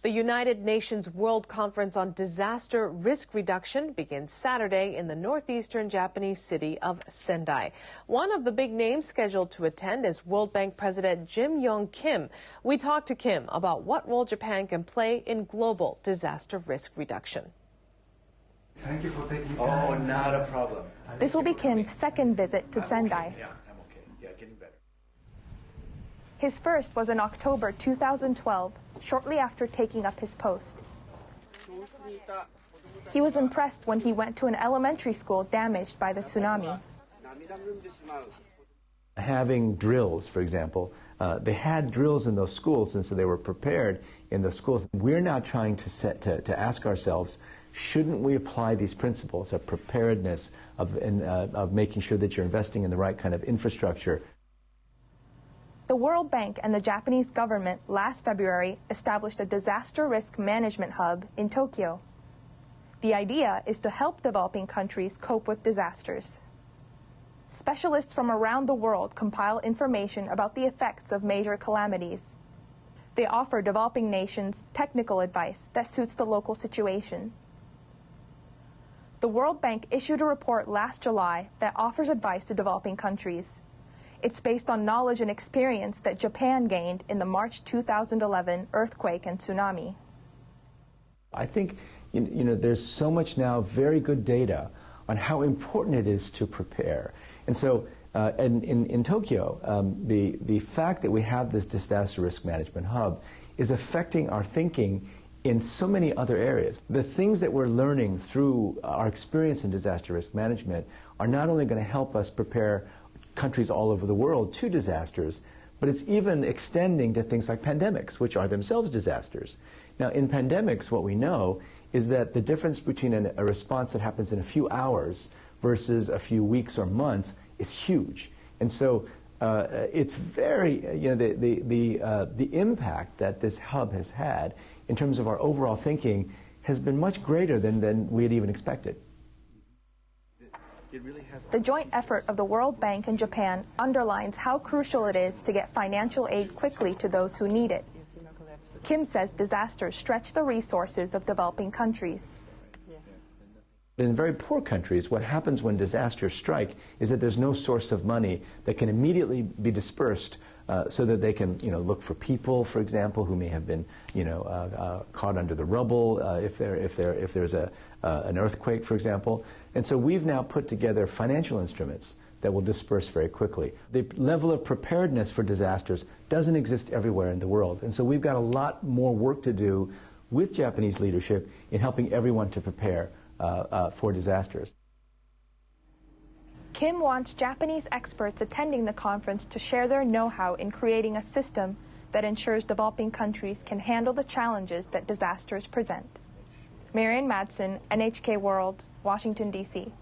The United Nations World Conference on Disaster Risk Reduction begins Saturday in the northeastern Japanese city of Sendai. One of the big names scheduled to attend is World Bank President Jim Yong Kim. We talked to Kim about what role Japan can play in global disaster risk reduction. Thank you for taking time. Oh, not a problem. This will be Kim's second visit to Sendai. Yeah, I'm okay. Yeah, getting better. His first was in October 2012, shortly after taking up his post. He was impressed when he went to an elementary school damaged by the tsunami. Having drills, for example, they had drills in those schools, and so they were prepared in those schools. We're now trying to ask ourselves, shouldn't we apply these principles of preparedness, of making sure that you're investing in the right kind of infrastructure? The World Bank and the Japanese government last February established a disaster risk management hub in Tokyo. The idea is to help developing countries cope with disasters. Specialists from around the world compile information about the effects of major calamities. They offer developing nations technical advice that suits the local situation. The World Bank issued a report last July that offers advice to developing countries. It's based on knowledge and experience that Japan gained in the March 2011 earthquake and tsunami. I think there's so much now very good data on how important it is to prepare. And so in Tokyo, the fact that we have this disaster risk management hub is affecting our thinking in so many other areas. The things that we're learning through our experience in disaster risk management are not only going to help us prepare countries all over the world to disasters, but it's even extending to things like pandemics, which are themselves disasters. Now, in pandemics, what we know is that the difference between a response that happens in a few hours versus a few weeks or months is huge. And so it's very, the impact that this hub has had in terms of our overall thinking has been much greater than we had even expected. The joint effort of the World Bank and Japan underlines how crucial it is to get financial aid quickly to those who need it. Kim says disasters stretch the resources of developing countries. In very poor countries, what happens when disasters strike is that there's no source of money that can immediately be dispersed so that they can, look for people, for example, who may have been, caught under the rubble if there's an earthquake, for example. And so we've now put together financial instruments that will disperse very quickly. The level of preparedness for disasters doesn't exist everywhere in the world. And so we've got a lot more work to do with Japanese leadership in helping everyone to prepare for disasters. Kim wants Japanese experts attending the conference to share their know-how in creating a system that ensures developing countries can handle the challenges that disasters present. Marian Madsen, NHK World, Washington, D.C.